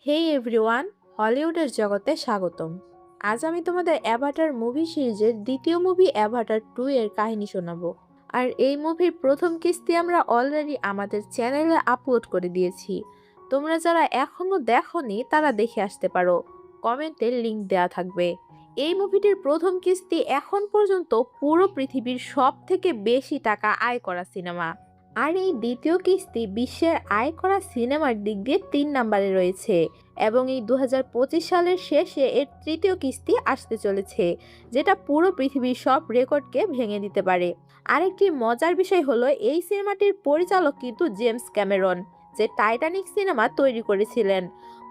হেই everyone, হলিউডের জগতে স্বাগতম। আজ আমি তোমাদের অ্যাভাটার মুভি সিরিজের দ্বিতীয় মুভি অ্যাভাটার 2 এর কাহিনী শোনাবো। আর এই মুভির প্রথম কিস্তি আমরা অলরেডি আমাদের চ্যানেলে আপলোড করে দিয়েছি। তোমরা যারা এখনো দেখোনি তারা দেখে আসতে পারো, কমেন্টে লিংক দেওয়া থাকবে। এই মুভিটির প্রথম কিস্তি এখন পর্যন্ত পুরো পৃথিবীর সব থেকে বেশি টাকা আয় করা সিনেমা। আর এই দ্বিতীয় কিস্তি বিশ্বের আয় করা সিনেমার দিক দিয়ে 3 নম্বরে রয়েছে এবং এই 2025 সালের শেষে এর তৃতীয় কিস্তি আসতে চলেছে, যেটা পুরো পৃথিবীর সব রেকর্ডকে ভেঙে দিতে পারে। আরেকটি মজার বিষয় হলো এই সিনেমাটির পরিচালক কিন্তু জেমস ক্যামেরন, যে টাইটানিক সিনেমা তৈরি করেছিলেন।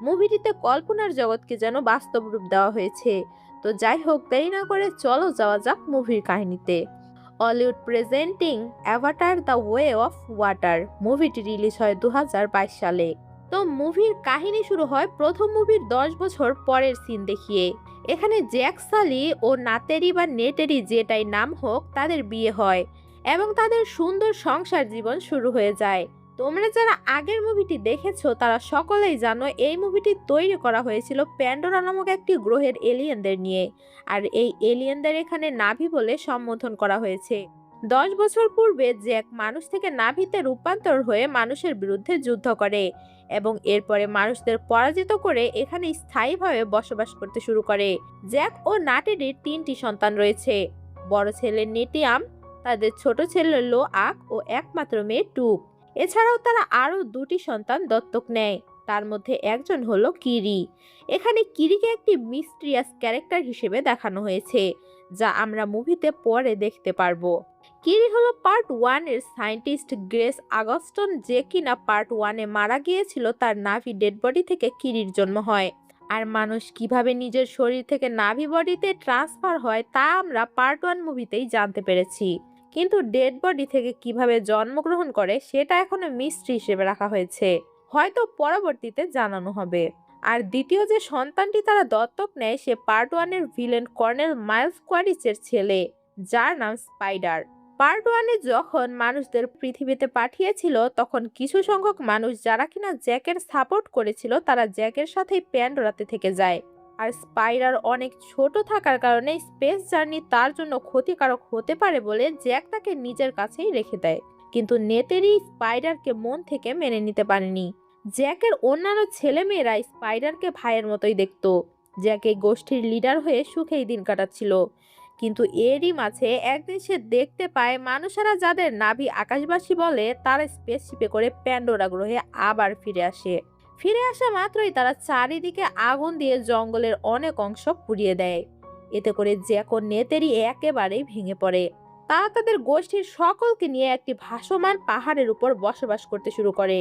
মুভিটিতে কল্পনার জগৎকে যেন বাস্তব রূপ দেওয়া হয়েছে। তো যাই হোক, দেরি না করে চলো যাওয়া যাক মুভির কাহিনীতে। Hollywood presenting Avatar the way of water মুভিটি রিলিজ হয় 2022 সালে। তো মুভির কাহিনী শুরু হয় প্রথম মুভির 10 বছর পরের সিন দেখিয়ে। এখানে জ্যাক সালি ও নাতেরি বা নেটেরি যেটাই নাম হোক তাদের বিয়ে হয় এবং তাদের সুন্দর সংসার জীবন শুরু হয়ে যায়। তোমরা যারা আগের মুভিটি দেখেছো তারা সকলেই জানো এই মুভিটি তৈরি করা হয়েছিল প্যান্ডোরা নামক একটি গ্রহের এলিয়েনদের নিয়ে। আর এই এলিয়েনদের এখানে নাভি বলে সম্বোধন করা হয়েছে। 10 বছর পূর্বে জ্যাক মানুষ থেকে নাভিতে রূপান্তর হয়ে মানুষের বিরুদ্ধে যুদ্ধ করে এবং এরপরে মানুষদের পরাজিত করে এখানে স্থায়ীভাবে বসবাস করতে শুরু করে। জ্যাক ও নাটেরির 3টি সন্তান রয়েছে। বড় ছেলে নেটিয়াম, তাদের ছোট ছেলে লো আক ও একমাত্র মেয়ে টুক। এছাড়াও তারা আরও 2টি সন্তান দত্তক নেয়, তার মধ্যে একজন হলো কিরি। এখানে কিরিকে একটি মিস্ট্রিয়াস ক্যারেক্টার হিসেবে দেখানো হয়েছে, যা আমরা মুভিতে পরে দেখতে পারবো। কিরি হলো পার্ট 1 এর সায়েন্টিস্ট গ্রেস আগস্টন, যে কিনা পার্ট 1-এ মারা গিয়েছিল। তার নাভি ডেড বডি থেকে কিরির জন্ম হয়। আর মানুষ কিভাবে নিজের শরীর থেকে নাভি বডিতে ট্রান্সফার হয় তা আমরা পার্ট 1 মুভিতেই জানতে পেরেছি, কিন্তু ডেড বডি থেকে কিভাবে জন্মগ্রহণ করে সেটা এখনো মিস্ট্রি হিসেবে রাখা হয়েছে, হয়তো পরবর্তীতে জানানো হবে। আর দ্বিতীয় যে সন্তানটি তারা দত্তক নেয় সে পার্ট 1-এর ভিলেন কর্নেল মাইলস কোয়ারিচের ছেলে, যার নাম স্পাইডার। পার্ট 1-এ যখন মানুষদের পৃথিবীতে পাঠিয়েছিল তখন কিছু সংখ্যক মানুষ যারা কিনা জ্যাকের সাপোর্ট করেছিল তারা জ্যাকের সাথেই প্যান্ডোরাতে থেকে যায়। আর স্পাইডার অনেক ছোট থাকার কারণে স্পেস জার্নি তার জন্য ক্ষতিকারক হতে পারে বলে জ্যাক তাকে নিজের কাছেই রেখে দেয়। কিন্তু নেতেরি স্পাইডারকে মন থেকে মেনে নিতে পারেনি। জ্যাকের অন্যান্য ছেলেমেয়েরা স্পাইডারকে ভাইয়ের মতোই দেখত। জ্যাক এই গোষ্ঠীর লিডার হয়ে সুখেই দিন কাটাচ্ছিল, কিন্তু এরই মাঝে একদিন সে দেখতে পায় মানুষেরা যাদের নাভি আকাশবাসী বলে তারা স্পেসশিপে করে প্যান্ডোরা গ্রহে আবার ফিরে আসে। ফিরে আসা মাত্রই তারা চারিদিকে আগুন দিয়ে জঙ্গলের অনেক অংশ পুড়িয়ে দেয়। এতে করে জ্যাক ও নেতেরি একেবারেই ভেঙে পড়ে। তারা তাদের গোষ্ঠীর সকলকে নিয়ে একটি ভাসমান পাহাড়ের উপর বসবাস করতে শুরু করে।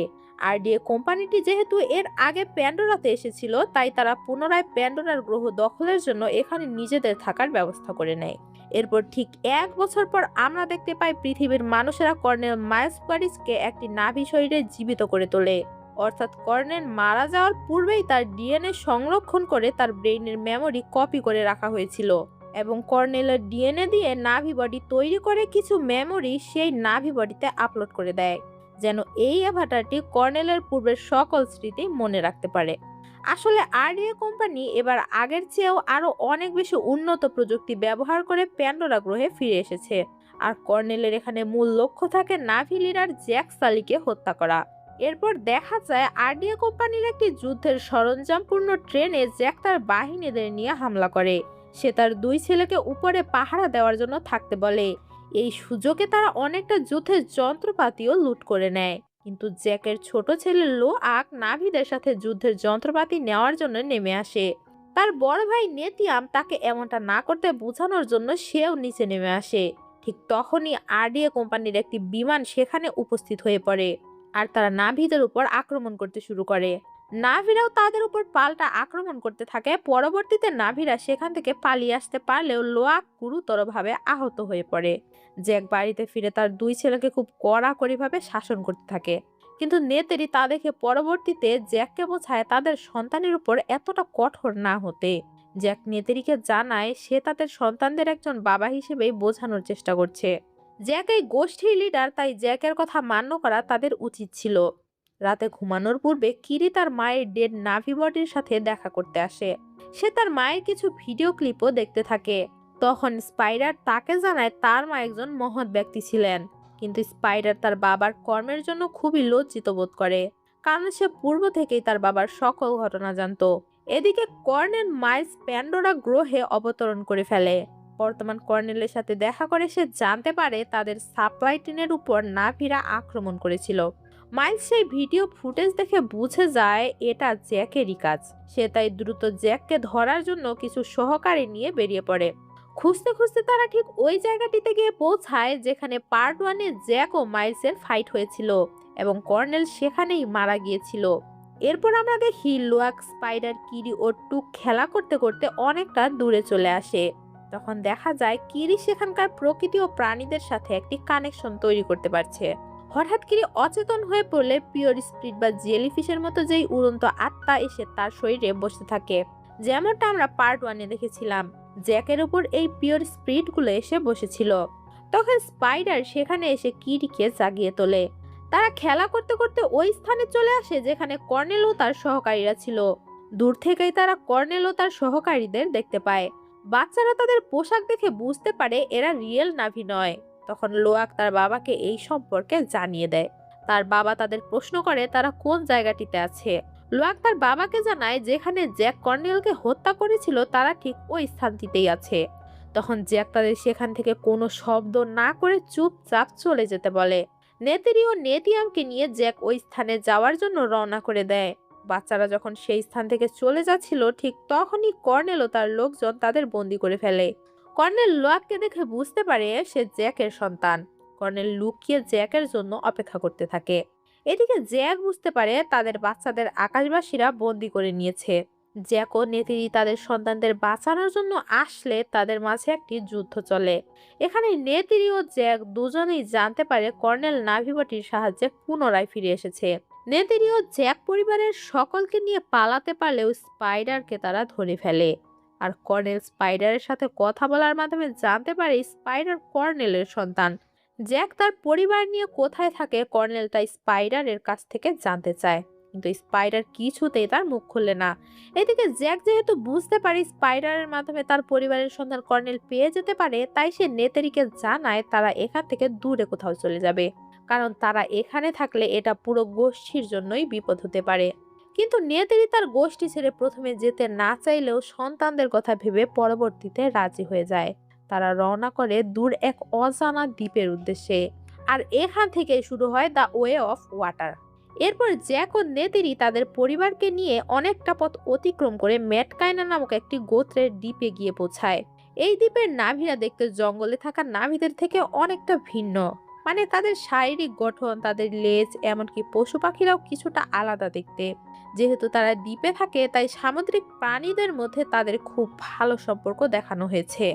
আরডিএ কোম্পানিটি যেহেতু এর আগে প্যান্ডোরাতে এসেছিল, তাই তারা পুনরায় প্যান্ডোরার গ্রহ দখলের জন্য এখানে নিজেদের থাকার ব্যবস্থা করে নেয়। এরপর ঠিক 1 বছর পর আমরা দেখতে পাই পৃথিবীর মানুষেরা কর্নেল মাইলস কোয়ারিচকে একটি নাভি শরীরে জীবিত করে তোলে। অর্থাৎ কর্নেল মারা যাওয়ার পূর্বেই তার ডিএনএ সংরক্ষণ করে তার ব্রেইনের মেমোরি কপি করে রাখা হয়েছিল এবং কর্নেলের ডিএনএ দিয়ে নাভি বডি তৈরি করে কিছু মেমোরি সেই নাভি বডিতে আপলোড করে দেয়, যেন এই অ্যাভাটারটি কর্নেলের পূর্বের সকল স্মৃতি মনে রাখতে পারে। আসলে আরডিএ কোম্পানি এবার আগের চেয়েও আরো অনেক বেশি উন্নত প্রযুক্তি ব্যবহার করে প্যান্ডোরা গ্রহে ফিরে এসেছে। আর কর্নেলের এখানে মূল লক্ষ্য থাকে নাভি লিডার জ্যাক সালিকে হত্যা করা। এরপর দেখা যায় আরডিএ কোম্পানির একটি যুদ্ধের সরঞ্জামপূর্ণ ট্রেনে জ্যাক তার বাহিনীদের নিয়ে হামলা করে। সে তার 2 ছেলেকে উপরে পাহারা দেওয়ার জন্য থাকতে বলে। এই সুযোগে তারা অনেকটা যুদ্ধের যন্ত্রপাতিও লুট করে নেয়, কিন্তু জ্যাকের ছোট ছেলে লো আক নাভিদের সাথে যুদ্ধের যন্ত্রপাতি নেওয়ার জন্য নেমে আসে। তার বড় ভাই নেতিয়াম তাকে এমনটা না করতে বোঝানোর জন্য সেও নিচে নেমে আসে। ঠিক তখনই আরডিএ কোম্পানির একটি বিমান সেখানে উপস্থিত হয়ে পড়ে আর তারা নাভিদের উপর আক্রমণ করতে শুরু করে। নাভিরাও তাদের উপর পাল্টা আক্রমণ করতে থাকে। পরবর্তীতে নাভিরা সেখান থেকে পালিয়ে আসতে পারলেও লোয়াক গুরুতরভাবে আহত হয়ে পড়ে। জ্যাক বাড়িতে ফিরে তার 2 ছেলেকে খুব কড়াকড়িভাবে শাসন করতে থাকে, কিন্তু নেতেরি তা দেখে পরবর্তীতে জ্যাককে বোঝায় তাদের সন্তানের উপর এতটা কঠোর না হতে। জ্যাক নেতেরিকে জানায় সে তাদের সন্তানদের একজন বাবা হিসেবেই বোঝানোর চেষ্টা করছে। জ্যাক এই গোষ্ঠীর লিডার, তাই জ্যাকের কথা মান্য করা তাদের উচিত ছিল। রাতে ঘুমানোর পূর্বে কিরি তার মায়ের ডেড নাভি বডির সাথে দেখা করতে আসে। সে তার মায়ের কিছু ভিডিও ক্লিপও দেখতে থাকে। তখন স্পাইডার তাকে জানায় তার মা একজন মহৎ ব্যক্তি ছিলেন, কিন্তু স্পাইডার তার বাবার কর্মের জন্য খুবই লজ্জিত বোধ করে, কারণ সে পূর্ব থেকেই তার বাবার সকল ঘটনা জানতো। এদিকে কর্নেল মাইলস প্যান্ডোরা গ্রহে অবতরণ করে ফেলে। বর্তমান কর্নেলের সাথে দেখা করে সে জানতে পারে তাদের সাপ্লাই টিনের উপর নাভিরা আক্রমণ করেছিল। মাইলস সেই ভিডিও ফুটেজ দেখে বুঝে যায় এটা জ্যাকেরই কাজ। সে তাই দ্রুত জ্যাককে ধরার জন্য কিছু সহকারী নিয়ে বেরিয়ে পড়ে। খুঁজতে খুঁজতে তারা ঠিক ওই জায়গাটিতে গিয়ে পৌঁছায় যেখানে পার্ট 1-এ জ্যাক ও মাইলসের ফাইট হয়েছিল এবং কর্নেল সেখানেই মারা গিয়েছিল। এরপর আমরা দেখি লুয়াক, স্পাইডার, কিরি ও টুক খেলা করতে করতে অনেকটা দূরে চলে আসে। তখন দেখা যায় কিরি সেখানকার প্রকৃতি ও প্রাণীদের সাথে একটি কানেকশন তৈরি করতে পারছে। হঠাৎ কিরি অচেতন হয়ে পড়লে পিওর স্পিরিট বা জেলিফিশের মতো যেই উড়ন্ত আত্মা এসে তার শরীরে বসে থাকে, যেমনটা আমরা পার্ট 1-এ দেখেছিলাম। জ্যাকের উপর এই পিওর স্পিরিট গুলো এসে বসেছিল। তখন স্পাইডার সেখানে এসে কিরিকে জাগিয়ে তোলে। তারা খেলা করতে করতে ওই স্থানে চলে আসে যেখানে কর্নেল ও তার সহকারীরা ছিল। দূর থেকেই তারা কর্নেল ও তার সহকারীদের দেখতে পায়। বাচ্চারা তাদের পোশাক দেখে বুঝতে পারে এরা রিয়েল নাভি নয়। তখন লোয়াক তার বাবাকে এই সম্পর্কে জানিয়ে দেয়। তার বাবা তাদের প্রশ্ন করে তারা কোন জায়গাটিতে আছে। লোয়াক তার বাবাকে জানায় যেখানে জ্যাক কর্নেলকে হত্যা করেছিল তারা ঠিক ওই স্থানটিতেই আছে। তখন জ্যাক তাদের সেখান থেকে কোনো শব্দ না করে চুপচাপ চলে যেতে বলে। নেতেরি ও নেতিয়ামকে নিয়ে জ্যাক ওই স্থানে যাওয়ার জন্য রওনা করে দেয়। বাচ্চারা যখন সেই স্থান থেকে চলে যাচ্ছিল ঠিক তখনই কর্নেল ও তার লোকজন তাদের বন্দি করে ফেলে। কর্নেল লোয়াককে দেখে বুঝতে পারে সে জ্যাকের সন্তান। কর্নেল লুকিয়ে জ্যাকের জন্য অপেক্ষা করতে থাকে। এদিকে জ্যাক বুঝতে পারে তাদের বাচ্চাদের আকাশবাসীরা বন্দি করে নিয়েছে। জ্যাক ও নেতিরি তাদের সন্তানদের বাঁচানোর জন্য আসলে তাদের মাঝে একটি যুদ্ধ চলে। এখানে নেতিরি ও জ্যাক দুজনেই জানতে পারে কর্নেল নাভিবটির সাহায্যে পুনরায় ফিরে এসেছে। নেতিরি ও জ্যাক পরিবারের সকলকে নিয়ে পালাতে পারলেও স্পাইডারকে তারা ধরে ফেলে। আর কর্নেল স্পাইডারের সাথে কথা বলার মাধ্যমে জানতে পারে স্পাইডার কর্নেলের সন্তান। জ্যাক তার পরিবার নিয়ে কোথায় থাকে কর্নেল তাই স্পাইডারের কাছ থেকে জানতে চায়, কিন্তু স্পাইডার কিছুতেই তার মুখ খুলে না। এদিকে জ্যাক যেহেতু বুঝতে পারে স্পাইডারের মাধ্যমে তার পরিবারের সন্ধান কর্নেল পেয়ে যেতে পারে, তাই সে নেতেরিকে জানায় তারা এখান থেকে দূরে কোথাও চলে যাবে, কারণ তারা এখানে থাকলে এটা পুরো গোষ্ঠীর জন্যই বিপদ হতে পারে। কিন্তু নেতেরি তার গোষ্ঠী ছেড়ে প্রথমে যেতে না চাইলেও সন্তানদের কথা ভেবে পরবর্তীতে রাজি হয়ে যায়। তারা রওনা করে দূর এক অজানা দ্বীপের উদ্দেশ্যে। আর এখান থেকে শুরু হয় দ্য ওয়ে অফ ওয়াটার। এরপর জ্যাক ও নেতেরি তাদের পরিবারকে নিয়ে অনেকটা পথ অতিক্রম করে ম্যাটকাইনা নামক একটি গোত্রের দ্বীপে গিয়ে পৌঁছায়। এই দ্বীপের নাভিরা দেখতে জঙ্গলে থাকা নাভিদের থেকে অনেকটা ভিন্ন। মানে তাদের শারীরিক গঠন, তাদের লেজ, এমনকি পশু পাখিরাও কিছুটা আলাদা দেখতে। যেহেতু তারা দ্বীপে থাকে তাই সামুদ্রিক প্রাণীদের মধ্যে তাদের খুব ভালো সম্পর্ক দেখানো হয়েছে।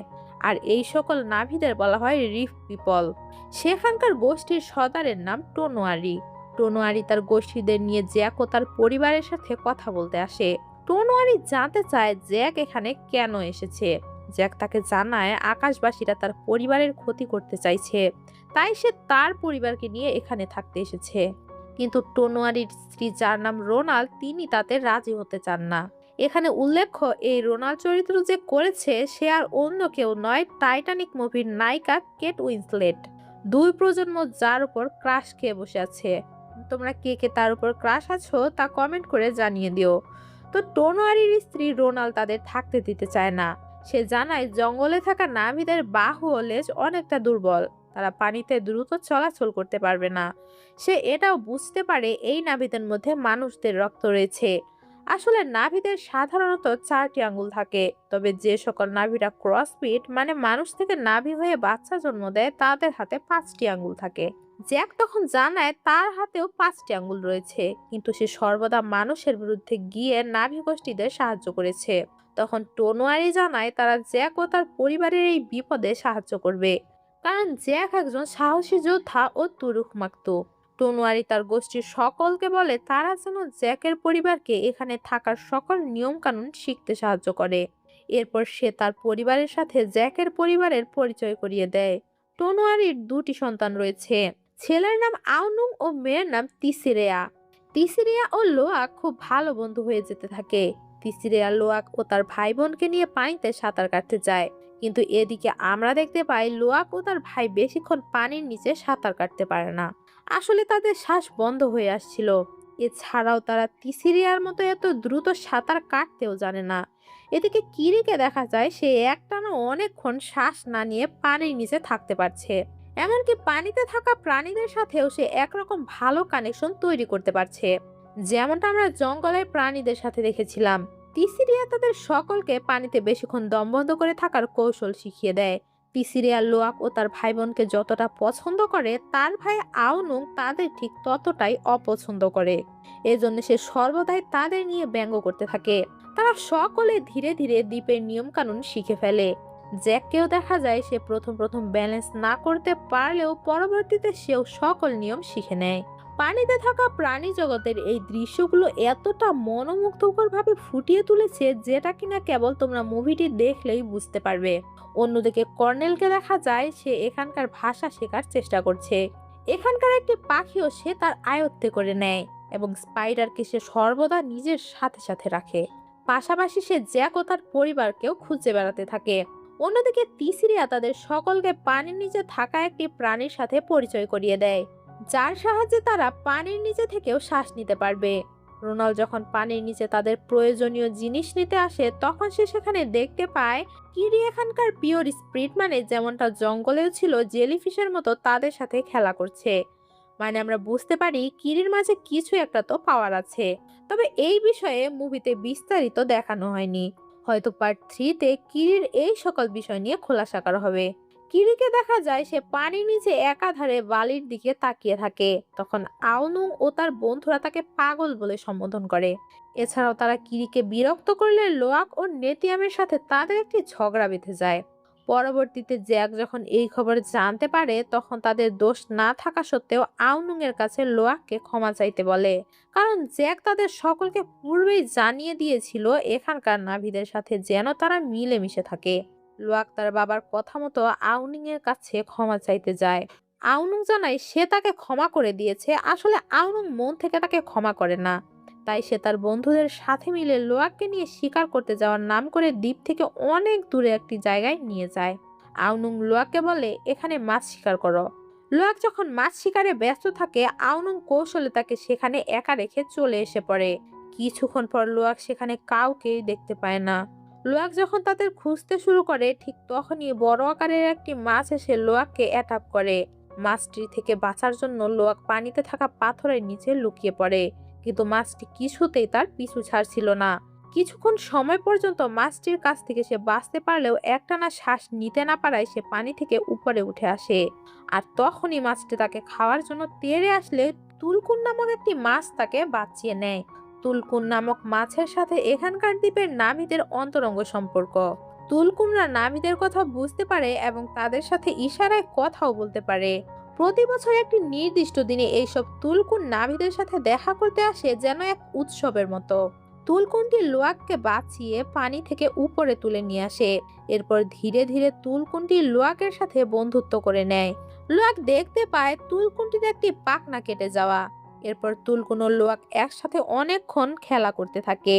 আর এই সকল নাভিদের বলা হয় রিফ পিপল। সেখানকার গোষ্ঠীর সর্দারের নাম টোনোয়ারি। টোনোয়ারি তার গোষ্ঠীদের নিয়ে জ্যাক ও তার পরিবারের সাথে কথা বলতে আসে। টোনোয়ারি জানতে চায় জ্যাক এখানে কেন এসেছে। জ্যাক তাকে জানায় আকাশবাসীরা তার পরিবারের ক্ষতি করতে চাইছে, তাই সে তার পরিবারকে নিয়ে এখানে থাকতে এসেছে। কিন্তু টোনোয়ারির স্ত্রী, যার নাম রোনাল্ড, তিনি তাতে রাজি হতে চান না। এখানে উল্লেখ্য এই রোনাল্ড চরিত্র যে করেছে সে আর অন্য কেউ নয়, টাইটানিক মুভির নায়িকা কেট উইন্সলেট। দুই প্রজন্ম যার উপর ক্রাশ খেয়ে বসে আছে। তোমরা কে কে তার উপর ক্রাশ আছো তা কমেন্ট করে জানিয়ে দিও। তো টোনোয়ারির স্ত্রী রোনাল্ড তাদের থাকতে দিতে চায় না। সে জানায় জঙ্গলে থাকা নাভিদের বাহু ও লেজ অনেকটা দুর্বল, তারা পানিতে দ্রুত চলাচল করতে পারবে না। সে এটাও বুঝতে পারে এই নাভিদের মধ্যে মানুষদের রক্ত রয়েছে। আসলে নাভিদের সাধারণত 4টি আঙ্গুল থাকে, তবে যে সকল নাভিরা ক্রসবিট মানে মানুষ থেকে নাভি হয়ে বাচ্চা জন্ম দেয় তাদের হাতে 5টি আঙ্গুল থাকে। জ্যাক তখন জানায় তার হাতেও 5টি আঙ্গুল রয়েছে, কিন্তু সে সর্বদা মানুষের বিরুদ্ধে গিয়ে নাভি গোষ্ঠীদের সাহায্য করেছে। তখন টোনোয়ারি জানায় তারা জ্যাক ও তার পরিবারের এই বিপদে সাহায্য করবে, কারণ জ্যাক একজন সাহসী যোদ্ধা ও তুরুক মাকতু। টোনোয়ারি তার গোষ্ঠীর সকলকে বলে তারা যেন জ্যাকের পরিবারকে এখানে থাকার সকল নিয়ম কানুন শিখতে সাহায্য করে। এরপর সে তার পরিবারের সাথে জ্যাকের পরিবারের পরিচয় করিয়ে দেয়। টোনোয়ারির 2টি সন্তান রয়েছে, ছেলের নাম আউনুং ও মেয়ের নাম তিসিরেয়া। তিসিরিয়া ও লোয়াক খুব ভালো বন্ধু হয়ে যেতে থাকে। তিসিরিয়া লোয়াক ও তার ভাই বোনকে নিয়ে পানিতে সাঁতার কাটতে যায়, কিন্তু এদিকে আমরা দেখতে পাই লোয়াক ও তার ভাই বেশিক্ষণ পানির নিচে সাঁতার কাটতে পারে না। আসলে তাদের শ্বাস বন্ধ হয়ে আসছিল। এছাড়াও তারা তিসিরিয়ার মতো এত দ্রুত সাঁতার কাটতেও জানে না। এদিকে কিরিকে দেখা যায় সে একটানা অনেকক্ষণ শ্বাস না নিয়ে পানির নিচে থাকতে পারছে। এমনকি পানিতে থাকা প্রাণীদের সাথেও সে একরকম ভালো কানেকশন তৈরি করতে পারছে, যেমনটা আমরা জঙ্গলের প্রাণীদের সাথে দেখেছিলাম। তিসিরিয়া তাদের সকলকে পানিতে বেশিক্ষণ দম বন্ধ করে থাকার কৌশল শিখিয়ে দেয়। তিসিরিয়া লোয়াক ও তার ভাই বোনকে যতটা পছন্দ করে, তার ভাই আউনুং তাদের ঠিক ততটাই অপছন্দ করে। এজন্য সে সর্বদাই তাদের নিয়ে ব্যঙ্গ করতে থাকে। তারা সকলে ধীরে ধীরে দ্বীপের নিয়ম কানুন শিখে ফেলে। জ্যাককেও দেখা যায় সে প্রথম প্রথম ব্যালেন্স না করতে পারলেও পরবর্তীতে সেও সকল নিয়ম শিখে নেয়। পানিতে থাকা প্রাণী জগতের এই দৃশ্যগুলো এতটা মনোমুগ্ধকর ভাবে ফুটিয়ে তুলেছে, যেটা কিনা কেবল তোমরা মুভিটি দেখলেই বুঝতে পারবে। অন্যদিকে কর্নেলকে দেখা যায় সে এখানকার ভাষা শেখার চেষ্টা করছে। এখানকার একটি পাখিও সে তার আয়ত্তে করে নেয় এবং স্পাইডারকে সে সর্বদা নিজের সাথে সাথে রাখে। পাশাপাশি সে জ্যাক ও তার পরিবারকেও খুঁজে বেড়াতে থাকে। অন্যদিকে তিসিরিয়া তাদের সকলকে পানির নিচে থাকা একটি প্রাণীর সাথে পরিচয় করিয়ে দেয়, যার সাহায্যে তারা পানির নিচে থেকেও শ্বাস নিতে পারবে। রোনাল যখন পানির নিচে তাদের প্রয়োজনীয় জিনিস নিতে আসে, তখন সে সেখানে দেখতে পায় কিরি এখানকার পিওর স্পিরিট, মানে যেমনটা জঙ্গলেও ছিল জেলিফিশের মতো তাদের সাথে খেলা করছে। মানে আমরা বুঝতে পারি কিরির মাঝে কিছু একটা তো পাওয়ার আছে। তবে এই বিষয়ে মুভিতে বিস্তারিত দেখানো হয়নি। হয়তো পার্ট 3-তে কিরির এই সকল বিষয় নিয়ে খোলাসা করা হবে। কিরিকে দেখা যায় সে পানির নিচে একাধারে বালির দিকে তাকিয়ে থাকে। তখন আউনুং ও তার বন্ধুরা তাকে পাগল বলে সম্বোধন করে। এছাড়াও তারা কিরিকে বিরক্ত করলে লোয়াক ও নেতিয়ামের সাথে তাদের একটি ঝগড়া বেঁধে যায়। পরবর্তীতে জ্যাক যখন এই খবর জানতে পারে, তখন তাদের দোষ না থাকা সত্ত্বেও আউনুং এর কাছে লোয়াককে ক্ষমা চাইতে বলে, কারণ জ্যাক তাদের সকলকে পূর্বেই জানিয়ে দিয়েছিল এখানকার নাভিদের সাথে যেন তারা মিলেমিশে থাকে। লোয়াক তার বাবার কথা মতো আউনিং এর কাছে ক্ষমা চাইতে যায়। আউনুং জানায় সে তাকে ক্ষমা করে দিয়েছে। আসলে আউনুং মন থেকে তাকে ক্ষমা করে না। তাই সে তার বন্ধুদের সাথে মিলে লোয়াককে নিয়ে শিকার করতে যাওয়ার নাম করে দ্বীপ থেকে অনেক দূরে একটি জায়গায় নিয়ে যায়। আউনুং লোয়াককে বলে এখানে মাছ শিকার করো। লোয়াক যখন মাছ শিকারে ব্যস্ত থাকে, আউনুং কৌশলে তাকে সেখানে একা রেখে চলে এসে পড়ে। কিছুক্ষণ পর লোয়াক সেখানে কাউকেই দেখতে পায় না। লোয়াক যখন তাদের খুঁজতে শুরু করে, ঠিক তখনই বড় আকারের একটি মাছ এসে লোয়াককে অ্যাটাক করে। মাছটি থেকে বাঁচার জন্য লোয়াক পানিতে থাকা পাথরের নিচে লুকিয়ে পড়ে, কিন্তু মাছটি কিছুতেই তার পিছু ছাড়ছিল না। কিছুক্ষণ সময় পর্যন্ত মাছটির কাছ থেকে সে বাঁচতে পারলেও একটানা শ্বাস নিতে না পারায় সে পানি থেকে উপরে উঠে আসে। আর তখনই মাছটি তাকে খাওয়ার জন্য তেড়ে আসলে তুলকুন নামক একটি মাছ তাকে বাঁচিয়ে নেয়। তুলকুন নামক মাছের সাথে এখানকার দ্বীপের নামীদের অন্তরঙ্গ সম্পর্ক। তুলকুনরা নামীদের কথা বুঝতে পারে এবং তাদের সাথে ইশারায় কথাও বলতে পারে। প্রতি বছর একটি নির্দিষ্ট দিনে এইসব তুলকুন নামীদের সাথে দেখা করতে আসে, যেন এক উৎসবের মতো। তুলকুনটি লোয়াককে বাঁচিয়ে পানি থেকে উপরে তুলে নিয়ে আসে। এরপর ধীরে ধীরে তুলকুনটি লোয়াকের সাথে বন্ধুত্ব করে নেয়। লোয়াক দেখতে পায় তুলকুনটির একটি পাখনা কেটে যাওয়া। এরপর তুলকুন ও লোয়াক একসাথে অনেকক্ষণ খেলা করতে থাকে।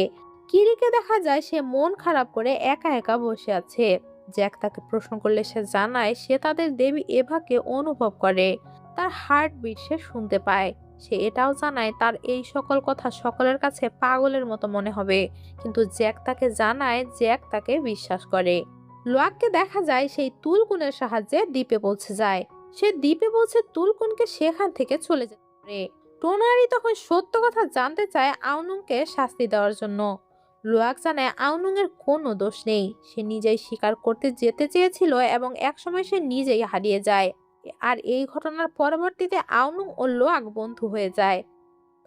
কিরিকে দেখা যায় সে মন খারাপ করে একা একা বসে আছে। জ্যাক তাকে প্রশ্ন করলে সে জানায় সে তাদের দেবী এভাকে অনুভব করে। তার হার্টবিট সে শুনতে পায়। সে এটাও জানায় তার এই সকল কথা সকলের কাছে পাগলের মতো মনে হবে, কিন্তু জ্যাক তাকে জানায় জ্যাক তাকে বিশ্বাস করে। লোয়াককে দেখা যায় সেই তুলকুনের সাহায্যে দ্বীপে পৌঁছে যায়। সে দ্বীপে পৌঁছে তুলকুনকে সেখান থেকে চলে যেতে পারে। টোনারি তখন সত্য কথা জানতে চায় আউনুংকে শাস্তি দেওয়ার জন্য। লোয়াক জানায় আউনুং এর কোনো দোষ নেই। সে নিজেই শিকার করতে যেতে চেয়েছিল এবং একসময় সে নিজেই হারিয়ে যায়। আর এই ঘটনার পরবর্তীতে আউনুং ও লোয়াক বন্ধু হয়ে যায়।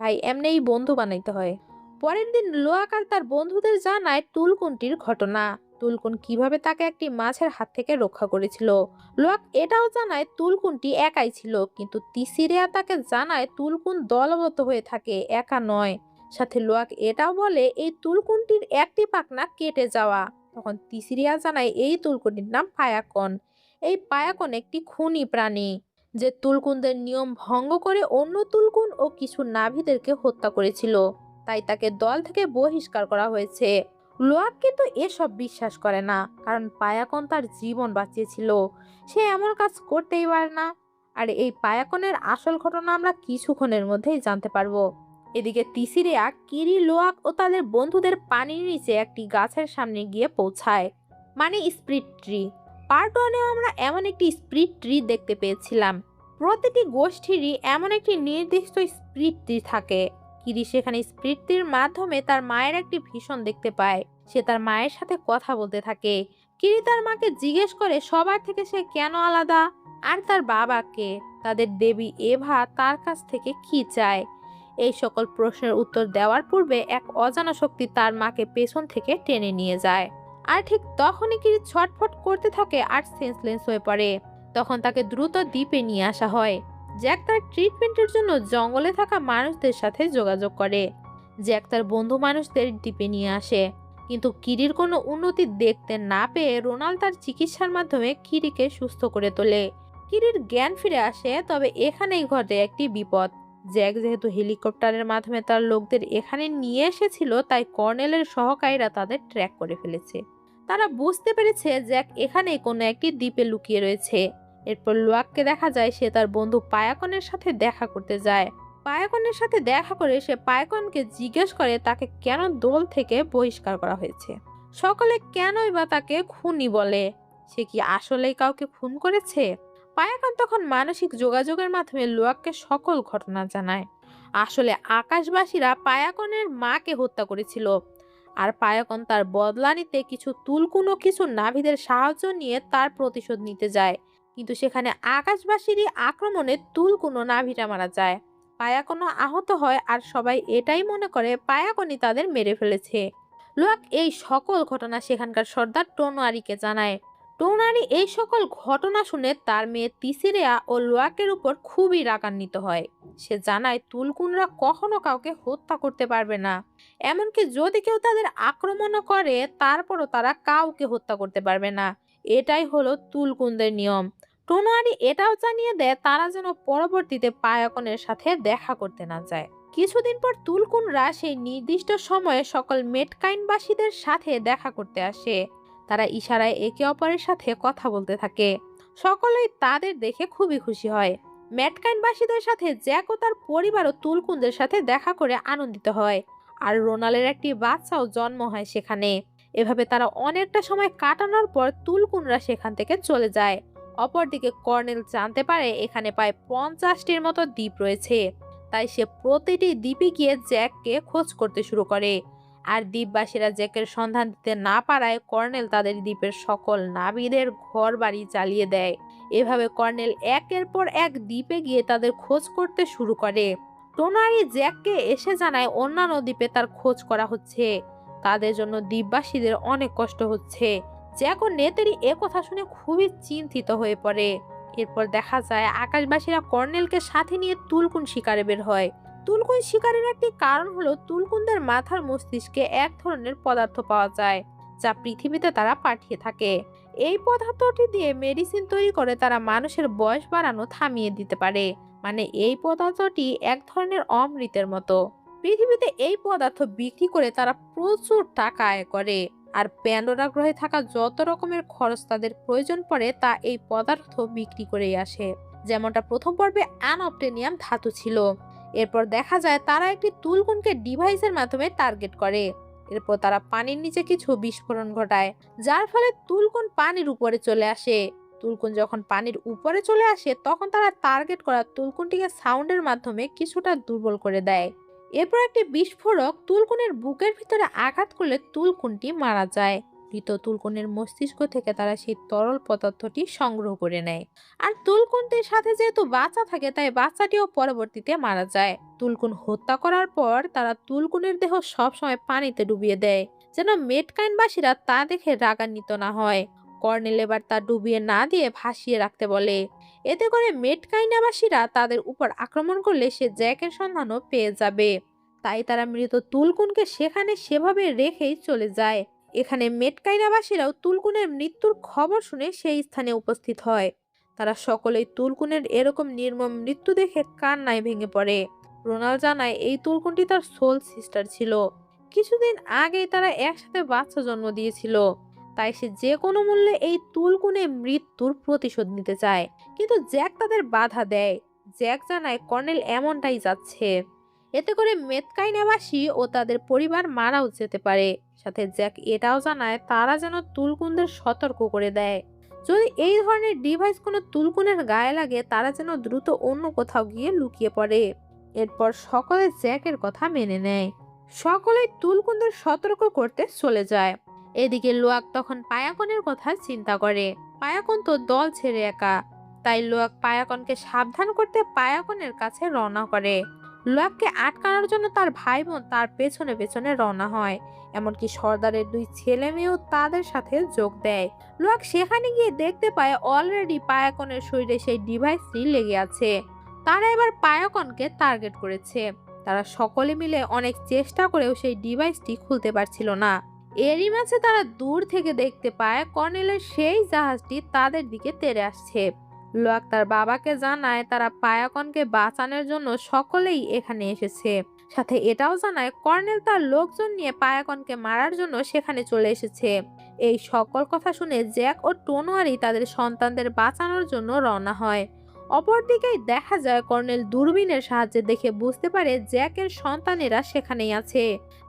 ভাই এমনিই বন্ধু বানাইতে হয়। পরের দিন লোয়াক আর তার বন্ধুদের জানায় তুলকুনটির ঘটনা। তুলকুন কিভাবে তাকে একটি মাছের হাত থেকে রক্ষা করেছিল। লোয়াক এটাও জানায় তুলকুনটি একাই ছিল, কিন্তু তিসিরিয়া তাকে জানায় তুলকুন দলবদ্ধ হয়ে থাকে, একা নয়। সাথে লোয়াক এটাও বলে এই তুলকুনটির একটি পাখনা কেটে যাওয়া। তখন তিসিরিয়া জানায় এই তুলকুনটির নাম পায়াকন। এই পায়াকন একটি খুনি প্রাণী। যে তুলকুনদের নিয়ম ভঙ্গ করে অন্য তুলকুন ও কিছু নাভিদেরকে হত্যা করেছিল, তাই তাকে দল থেকে বহিষ্কার করা হয়েছে। লোয়াক কিন্তু এসব বিশ্বাস করে না, কারণ পায়াকন তার জীবন বাঁচিয়েছিল, সে এমন কাজ করতেই পারে না। আর এই পায়াকনের আসল ঘটনা আমরা কিছুক্ষণের মধ্যেই জানতে পারবো। এদিকে তিসিরিয়া কিরি, লোয়াক ও তাদের বন্ধুদের পানির নিচে একটি গাছের সামনে গিয়ে পৌঁছায়, মানে স্পিরিট ট্রি। পার্ট ওয়ানেও আমরা এমন একটি স্পিরিট ট্রি দেখতে পেয়েছিলাম। প্রতিটি গোষ্ঠীরই এমন একটি নির্দিষ্ট স্পিরিট ট্রি থাকে। কিরি সেখানে স্পিরিট ট্রির মাধ্যমে তার মায়ের একটি ভীষণ দেখতে পায়। সে তার মায়ের সাথে কথা বলতে থাকে। কিরি তার মাকে জিজ্ঞেস করে সবার থেকে সে কেন আলাদা, আর তার বাবাকে, তাদের দেবী এভা তার কাছ থেকে কি চায়। এই সকল প্রশ্নের উত্তর দেওয়ার পূর্বে এক অজানা শক্তি তার মাকে পেছন থেকে টেনে নিয়ে যায়। আর ঠিক তখনই কিরি ছটফট করতে থাকে আর সেন্সলেস হয়ে পড়ে। তখন তাকে দ্রুত দ্বীপে নিয়ে আসা হয়। জ্যাক তার ট্রিটমেন্টের জন্য জঙ্গলে থাকা মানুষদের সাথে যোগাযোগ করে। জ্যাক তার বন্ধু মানুষদের দ্বীপে নিয়ে আসে, কিন্তু কিরির কোনো উন্নতি দেখতে না পেয়ে রোনাল্ড তার চিকিৎসার মাধ্যমে কিরিকে সুস্থ করে তোলে। কিরির জ্ঞান ফিরে আসে, তবে এখানেই ঘটে একটি বিপদ। জ্যাক যেহেতু হেলিকপ্টারের মাধ্যমে তার লোকদের এখানে নিয়ে এসেছিল, তাই কর্নেলের সহকারীরা তাদের ট্র্যাক করে ফেলেছে। তারা বুঝতে পেরেছে জ্যাক এখানেই কোনো একটি দ্বীপে লুকিয়ে রয়েছে। এরপর লোয়াককে দেখা যায় সে তার বন্ধু পায়াকনের সাথে দেখা করতে যায়। পায়াকনের সাথে দেখা করে সে পায়াকনকে জিজ্ঞেস করে তাকে কেন দল থেকে বহিষ্কার করা হয়েছে। সকলে কেনই বা তাকে খুনি বলে, সে কি আসলেই কাউকে খুন করেছে। পায়াকন তখন মানসিক যোগাযোগের মাধ্যমে লোয়াককে সকল ঘটনা জানায়। আসলে আকাশবাসীরা পায়াকনের মাকে হত্যা করেছিল, আর পায়াকন তার বদলা নিতে কিছু তুলকুন ও কিছু নাভিদের সাহায্য নিয়ে তার প্রতিশোধ নিতে যায়। কিন্তু সেখানে আকাশবাসীরই আক্রমণে তুলকুন ও নাভিটা মারা যায়। পায়াকনও আহত হয়, আর সবাই এটাই মনে করে পায়াকনই তাদের মেরে ফেলেছে। লোয়াক এই সকল ঘটনা সেখানকার সর্দার টোনোয়ারিকে জানায়। টোনারি এই সকল ঘটনা শুনে তার মেয়ে তিসিরেয়া ও লোয়াকের উপর খুবই রাগান্বিত হয়। সে জানায় তুলকুনরা কখনো কাউকে হত্যা করতে পারবে না, এমনকি যদি কেউ তাদের আক্রমণও করে তারপরও তারা কাউকে হত্যা করতে পারবে না। এটাই হলো তুলকুনদের নিয়ম। টোনোয়ারি এটাও জানিয়ে দেয় তারা যেন পরবর্তীতে পায়াকনের সাথে দেখা করতে না যায়। কিছুদিন পর তুলকুনরা সেই নির্দিষ্ট সময়ে সকল মেটকাইনবাসীদের সাথে দেখা করতে আসে। তারা ইশারায় একে অপরের সাথে কথা বলতে থাকে। সকলেই তাদের দেখে খুবই খুশি হয়। ম্যাটকাইনবাসীদের সাথে জ্যাক ও তার পরিবারও তুলকুনদের সাথে দেখা করে আনন্দিত হয়। আর রোনালের একটি বাচ্চাও জন্ম হয় সেখানে। এভাবে তারা অনেকটা সময় কাটানোর পর তুলকুনরা সেখান থেকে চলে যায়। অপরদিকে কর্নেল জানতে পারে এখানে প্রায় 50টির মতো দ্বীপ রয়েছে, তাই সে প্রতিটি দ্বীপে গিয়ে জ্যাককে খোঁজ করতে শুরু করে। আর দ্বীপবাসীরা জ্যাকের সন্ধান দিতে না পারায় কর্নেল তাদের দ্বীপের সকল নাবিদের ঘর বাড়ি জ্বালিয়ে দেয়। এভাবে কর্নেল একের পর এক দ্বীপে গিয়ে তাদের খোঁজ করতে শুরু করে। টোনারি জ্যাককে এসে জানায় অন্যান্য দ্বীপে তার খোঁজ করা হচ্ছে, তাদের জন্য দ্বীপবাসীদের অনেক কষ্ট হচ্ছে। জ্যাক ও নেতেরি কথা শুনে খুবই চিন্তিত হয়ে পড়ে। এরপর দেখা যায় আকাশবাসীরা কর্নেলকে সাথে নিয়ে তুলকুন শিকারে বের হয়। তুলকুন শিকারের একটি কারণ হলো তুলকুনদের মাথার মস্তিষ্কে এক ধরনের পদার্থ পাওয়া যায়, যা পৃথিবীতে তারা পাঠিয়ে থাকে। এই পদার্থটি দিয়ে মেডিসিন তৈরি করে তারা মানুষের বয়স বাড়ানো থামিয়ে দিতে পারে। মানে এই পদার্থটি এক ধরনের অমৃতের মতো। পৃথিবীতে এই পদার্থ বিক্রি করে তারা প্রচুর টাকা আয় করে। আর প্যান্ডোরা গ্রহে থাকা যত রকমের খরচ তাদের প্রয়োজন পড়ে তা এই পদার্থ বিক্রি করেই আসে। যেমনটা প্রথম পর্বে আনঅবটেনিয়াম ধাতু ছিল। এরপর দেখা যায় তারা একটি তুলকুনকে ডিভাইসের মাধ্যমে টার্গেট করে। এরপর তারা পানির নিচে কিছু বিস্ফোরণ ঘটায়, যার ফলে তুলকুন পানির উপরে চলে আসে। তুলকুন যখন পানির উপরে চলে আসে তখন তারা টার্গেট করা তুলকুনটিকে সাউন্ডের মাধ্যমে কিছুটা দুর্বল করে দেয়। এরপর একটি বিস্ফোরক তুলকুনের বুকের ভিতরে আঘাত করলে তুলকুনটি মারা যায়। মৃত তুলকুনের মস্তিষ্ক থেকে তারা সেই তরল পদার্থটি সংগ্রহ করে নেয়। আর তুলকুনটির সাথে যেহেতু বাচ্চা থাকে তাই বাচ্চাটিও পরবর্তীতে মারা যায়। তুলকুন হত্যা করার পর তারা তুলকুনের দেহ সবসময় পানিতে ডুবিয়ে দেয়, যেন মেটকাইনবাসীরা তা দেখে রাগান্বিত না হয়। কর্নেল এবার তা ডুবিয়ে না দিয়ে ভাসিয়ে রাখতে বলে। এতে করে মেটকাইনাবাসীরা তাদের উপর আক্রমণ করলে সে জ্যাকের সন্ধানও পেয়ে যাবে। তাই তারা মৃত তুলকুনকে সেখানে সেভাবে রেখেই চলে যায়। এখানে মেটকাইনাবাসীরাও তুলকুনের মৃত্যুর খবর শুনে সেই স্থানে উপস্থিত হয়। তারা সকলেই তুলকুনের এরকম নির্মম মৃত্যু দেখে কান্নায় ভেঙে পড়ে। রোনাল জানায় এই তুলকুনটি তার সোল সিস্টার ছিল। কিছুদিন আগেই তারা একসাথে বাচ্চা জন্ম দিয়েছিল। তাই সে যে কোনো মূল্যে এই তুলকুনে মৃত্যুর প্রতিশোধ নিতে চায়। কিন্তু জ্যাক তাদের বাধা দেয়। জ্যাক জানায় কর্নেল এমনটাই যাচ্ছে। এতে করে মেতকাইনাবাসী ও তাদের পরিবার মারাও যেতে পারে। সাথে জ্যাক এটাও জানায় তারা যেন তুলকুনদের সতর্ক করে দেয়, যদি এই ধরনের ডিভাইস কোনো তুলকুনের গায়ে লাগে তারা যেন দ্রুত অন্য কোথাও গিয়ে লুকিয়ে পড়ে। এরপর সকলে জ্যাকের কথা মেনে নেয়। সকলেই তুলকুনদের সতর্ক করতে চলে যায়। এদিকে লোয়াক তখন পায়াকনের কথা চিন্তা করে। পায়াকন তো দল ছেড়ে একা। তাই লোয়াক পায়াকনকে সাবধান করতে পায়াকনের কাছে রওনা করে। লোয়াককে আটকানোর জন্য তার ভাই বোন তার পেছনে পেছনে রওনা হয়। এমনকি সর্দারের 2 ছেলে মেয়েও তাদের সাথে যোগ দেয়। লোয়াক সেখানে গিয়ে দেখতে পায় অলরেডি পায়াকনের শরীরে সেই ডিভাইসটি লেগে আছে। তারা এবার পায়াকনকে টার্গেট করেছে। তারা সকলে মিলে অনেক চেষ্টা করেও সেই ডিভাইসটি খুলতে পারছিল না। এরই মাঝে তারা দূর থেকে দেখতে পায় কর্নেলের সেই জাহাজটি তাদের দিকে তেড়ে আসছে। লোয়াক তার বাবাকে জানায় তারা পায়াকনকে বাঁচানোর জন্য সকলেই এখানে এসেছে। সাথে এটাও জানায় কর্নেল তার লোকজন নিয়ে পায়াকনকে মারার জন্য সেখানে চলে এসেছে। এই সকল কথা শুনে জ্যাক ও টোনোয়ারি তাদের সন্তানদের বাঁচানোর জন্য রওনা হয়। অপরদিকেই দেখা যায় কর্নেল দূরবীনের সাহায্যে দেখে বুঝতে পারে জ্যাকের সন্তানেরা সেখানেই আছে।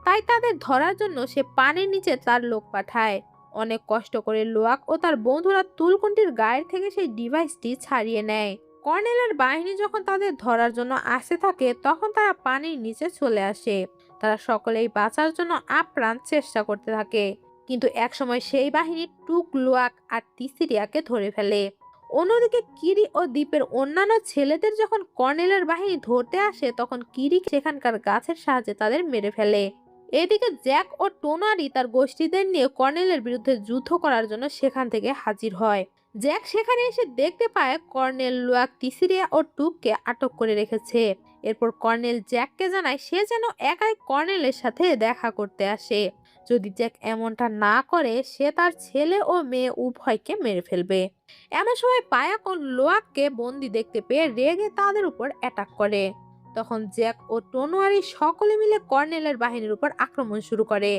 তাই তাদের ধরার জন্য সে পানির নিচে তার লোক পাঠায়। অনেক কষ্ট করে লোয়াক ও তার বন্ধুরা তুলকুনটির গায়ের থেকে সেই ডিভাইসটি ছাড়িয়ে নেয়। কর্নেলের বাহিনী যখন তাদের ধরার জন্য আসতে থাকে তখন তারা পানির নিচে চলে আসে। তারা সকলেই বাঁচার জন্য আপ্রাণ চেষ্টা করতে থাকে। কিন্তু একসময় সেই বাহিনী টুক, লোয়াক আর তিসিরিয়াকে ধরে ফেলে। অন্যদিকে কিরি ও দ্বীপের অন্যান্য ছেলেদের যখন কর্নেলের বাহিনী ধরতে আসে তখন কিরি সেখানকার গাছের সাহায্যে তাদের মেরে ফেলে। এদিকে জ্যাক ও টোনারি তার গোষ্ঠীদের নিয়ে কর্নেলের বিরুদ্ধে যুদ্ধ করার জন্য সেখান থেকে হাজির হয়। জ্যাক সেখানে এসে দেখতে পায় কর্নেল লোয়াক, তিসিরিয়া ও টুককে আটক করে রেখেছে। এরপর কর্নেল জ্যাককে জানায় সে যেন একাই কর্নেলের সাথে দেখা করতে আসে। যদি জ্যাক এমনটা না করে সে তার ছেলে ও মেয়ে উভয়কে মেরে ফেলবে। এমন সময় পায়াকন লোয়াককে বন্দি দেখতে পেয়ে রেগে তাদের উপর অ্যাটাক করে। তখন জ্যাক ও টোনোয়ারি সকলে মিলে কর্নেলের বাহিনীর উপর আক্রমণ শুরু করে।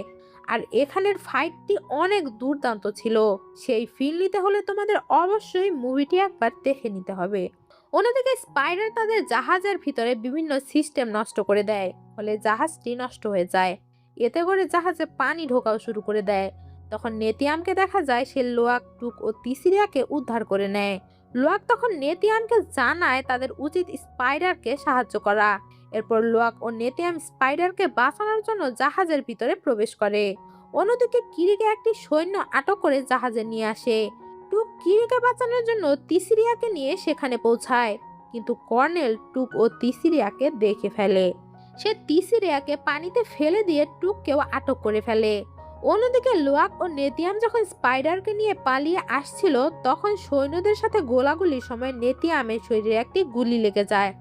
আর এখানের ফাইটটি অনেক দুর্দান্ত ছিল। সেই ফিল নিতে হলে তোমাদের অবশ্যই মুভিটি একবার দেখে নিতে হবে। অন্যদিকে স্পাইডার তাদের জাহাজের ভিতরে বিভিন্ন সিস্টেম নষ্ট করে দেয়, ফলে জাহাজটি নষ্ট হয়ে যায়। এতে করে জাহাজে পানি ঢোকাও শুরু করে দেয়। তখন নেতিয়ামকে দেখা যায় সে লোয়াক, টুক ও তিসিরিয়াকে উদ্ধার করে নেয়। লোয়াক তখন নেতিয়ামকে জানায় তাদের উচিত স্পাইডারকে সাহায্য করা। এরপর লোয়াক ও নেতিয়াম স্পাইডারকে বাঁচানোর জন্য জাহাজের ভিতরে প্রবেশ করে। অন্যদিকে কিরিকে একটি সৈন্য আটক করে জাহাজে নিয়ে আসে। টুক কিরিকে বাঁচানোর জন্য তিসিরিয়াকে নিয়ে সেখানে পৌঁছায়। কিন্তু কর্নেল টুক ও তিসিরিয়াকে দেখে ফেলে। সে তিসিরিয়াকে পানিতে ফেলে দিয়ে টুককেও আটক করে ফেলে। অন্যদিকে লোয়াক ও নেতিয়াম যখন স্পাইডারকে নিয়ে পালিয়ে আসছিল তখন সৈন্যদের সাথে গোলাগুলির সময় নেতিয়ামের শরীরে একটি গুলি লেগে যায়।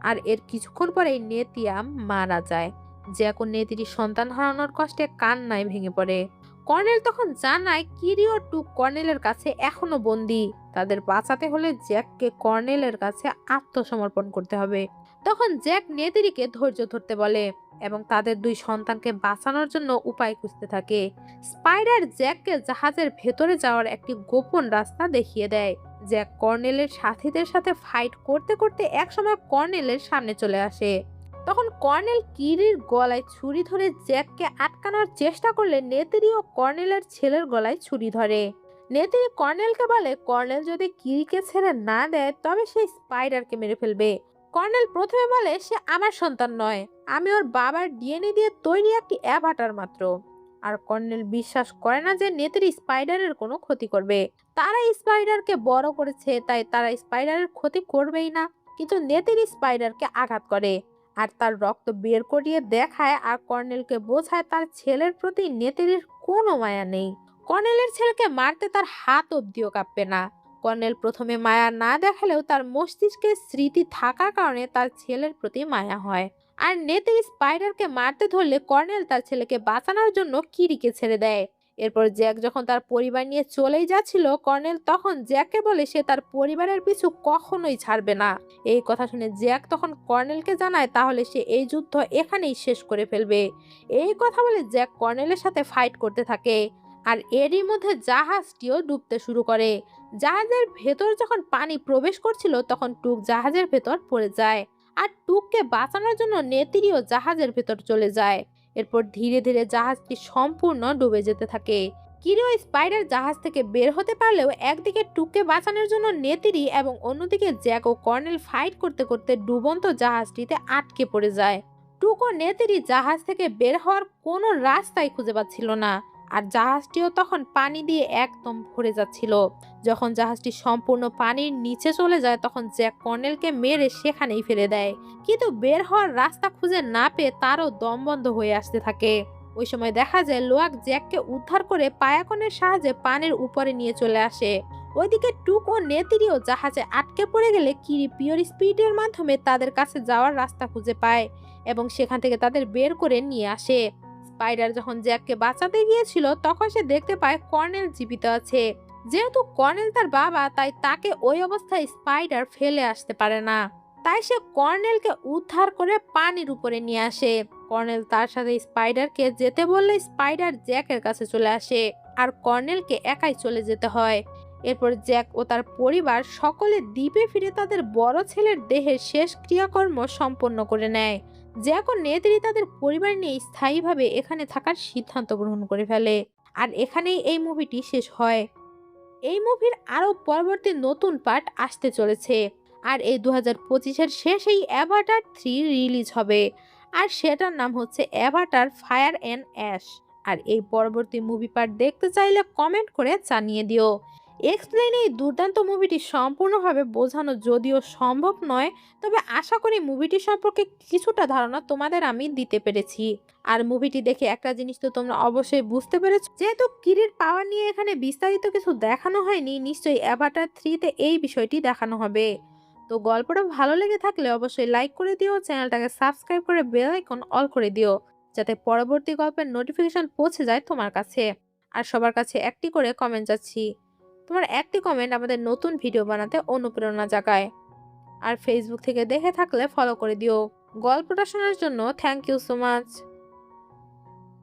আর এর কিছুক্ষণ পরেই নেতিয়াম মারা যায়। জ্যাক ও নেতির সন্তান হারানোর কষ্টে কান্নায় ভেঙে পড়ে। কর্নেল তখন জানায় কিরি ও টুক কর্নেলের কাছে এখনো বন্দী। তাদের বাঁচাতে হলে জ্যাককে কর্নেলের কাছে আত্মসমর্পণ করতে হবে। তখন জ্যাক নেতিরিকে ধৈর্য ধরতে বলে এবং তাদের 2 সন্তানকে বাঁচানোর জন্য উপায় খুঁজতে থাকে। স্পাইডার জ্যাককে জাহাজের ভেতরে যাওয়ার একটি গোপন রাস্তা দেখিয়ে দেয়। জ্যাক কর্নেলের সাথীদের সাথে ফাইট করতে করতে একসময় কর্নেলের সামনে চলে আসে। তখন কর্নেল কিরির গলায় ছুরি ধরে জ্যাককে আটকানোর চেষ্টা করলে নেতিরি ও কর্নেলের ছেলের গলায় ছুরি ধরে। নেতিরি কর্নেলকে বলে কর্নেল যদি কিরিকে ছেড়ে না দেয় তবে সেই স্পাইডারকে মেরে ফেলবে। কর্নেল প্রথমে বলে সে আমার সন্তান নয়, আমি ওর বাবার ডিএনএ দিয়ে তৈরি একটি অ্যাভাটার মাত্র। আর কর্নেল বিশ্বাস করে না যে নেতিরি স্পাইডারের কোনো ক্ষতি করবে। তারা স্পাইডারকে বড় করেছে তাই তারা স্পাইডারের ক্ষতি করবেই না। কিন্তু নেতিরি স্পাইডারকে আঘাত করে আর তার রক্ত বের করিয়ে দেখায় আর কর্নেলকে বোঝায় তার ছেলের প্রতি নেতিরির কোনো মায়া নেই। কর্নেলের ছেলেকে মারতে তার হাত অব্দিও কাঁপবে না। কর্নেল প্রথমে মায়া না দেখালেও তার মস্তিষ্কে স্মৃতি থাকার কারণে তার ছেলের প্রতি মায়া হয়। আর নেতির স্পাইডারকে মারতে ধরলে কর্নেল তার ছেলেকে বাঁচানোর জন্য কিরিকে ছেড়ে দেয় এরপর জ্যাক যখন তার পরিবার নিয়ে চলেই যাচ্ছিল, কর্নেল তখন জ্যাককে বলে সে তার পরিবারের পিছু কখনোই ছাড়বে না। এই কথা শুনে জ্যাক তখন কর্নেলকে জানায় তাহলে সে এই যুদ্ধ এখানেই শেষ করে ফেলবে। এই কথা বলে জ্যাক কর্নেলের সাথে ফাইট করতে থাকে। আর এরই মধ্যে জাহাজটিও ডুবতে শুরু করে। জাহাজের ভেতর যখন পানি প্রবেশ করছিল তখন টুক জাহাজের ভেতর পড়ে যায়। আর টুককে বাঁচানোর জন্য নেতিরিও জাহাজের ভেতর চলে যায়। এরপর ধীরে ধীরে জাহাজটি সম্পূর্ণ ডুবে যেতে থাকে। কিরি ও স্পাইডার জাহাজ থেকে বের হতে পারলেও একদিকে টুককে বাঁচানোর জন্য নেতিরি এবং অন্যদিকে জ্যাক ও কর্নেল ফাইট করতে করতে ডুবন্ত জাহাজটিতে আটকে পড়ে যায়। টুক ও নেতিরি জাহাজ থেকে বের হওয়ার কোনো রাস্তাই খুঁজে পাচ্ছিল না। আর জাহাজটিও তখন পানি দিয়ে একদম ভরে যাচ্ছিল। যখন জাহাজটি সম্পূর্ণ পানির নিচে চলে যায় তখন জ্যাক কর্নেলকে মেরে সেখানেই ফেলে দেয়। কিন্তু বের হওয়ার রাস্তা খুঁজে না পেয়ে তারও দম বন্ধ হয়ে আসতে থাকে। ওই সময় দেখা যায় লোয়াক জ্যাককে উদ্ধার করে পায়াকনের সাহায্যে পানির উপরে নিয়ে চলে আসে। ওইদিকে টুক ও নেতিরিও জাহাজে আটকে পড়ে গেলে কিরি পিওর স্পিডের মাধ্যমে তাদের কাছে যাওয়ার রাস্তা খুঁজে পায় এবং সেখান থেকে তাদের বের করে নিয়ে আসে। স্পাইডার যখন জ্যাককে বাঁচাতে গিয়েছিল তখন সে দেখতে পায় কর্নেল জীবিত আছে। যেহেতু কর্নেল তার বাবা, তাই তাকে ওই অবস্থায় স্পাইডার ফেলে আসতে পারে না। তাই সে কর্নেলকে উদ্ধার করে পানির উপরে নিয়ে আসে। কর্নেল তার সাথে স্পাইডারকে যেতে বললে স্পাইডার জ্যাকের কাছে চলে আসে আর কর্নেলকে একাই চলে যেতে হয়। এরপর জ্যাক ও তার পরিবার সকলে দ্বীপে ফিরে তাদের বড় ছেলের দেহের শেষ ক্রিয়াকর্ম সম্পন্ন করে নেয়। জ্যাক ও নেত্রী তাদের পরিবার নিয়ে স্থায়ীভাবে এখানে থাকার সিদ্ধান্ত গ্রহণ করে ফেলে। আর এখানেই এই মুভিটি শেষ হয়। এই মুভির আরো পরবর্তী নতুন পার্ট আসতে চলেছে। আর এই 2025-এর শেষেই অ্যাভাটার 3 রিলিজ হবে। আর সেটার নাম হচ্ছে অ্যাভাটার ফায়ার অ্যান্ড অ্যাশ। আর এই পরবর্তী মুভি পার্ট দেখতে চাইলে কমেন্ট করে জানিয়ে দিও। এক্সপ্লেন এই দুর্দান্ত মুভিটি সম্পূর্ণভাবে বোঝানো যদিও সম্ভব নয়, তবে আশা করি মুভিটি সম্পর্কে কিছুটা ধারণা তোমাদের আমি দিতে পেরেছি। আর মুভিটি দেখে একটা জিনিস তো তোমরা অবশ্যই বুঝতে পেরেছো, যেহেতু কিরির পাওয়ার নিয়ে এখানে বিস্তারিত কিছু দেখানো হয়নি, নিশ্চয়ই অ্যাভাটার 3-তে এই বিষয়টি দেখানো হবে। তো গল্পটা ভালো লেগে থাকলে অবশ্যই লাইক করে দিও, চ্যানেলটাকে সাবস্ক্রাইব করে বেল আইকন অল করে দিও, যাতে পরবর্তী গল্পের নোটিফিকেশন পৌঁছে যায় তোমার কাছে। আর সবার কাছে একটি করে কমেন্ট চাচ্ছি, তোমার একটি কমেন্ট আমাদের নতুন ভিডিও বানাতে অনুপ্রেরণা জাগায়। আর ফেসবুক থেকে দেখে থাকলে ফলো করে দিও। গল্পটা শোনার জন্য থ্যাংক ইউ সো মাচ।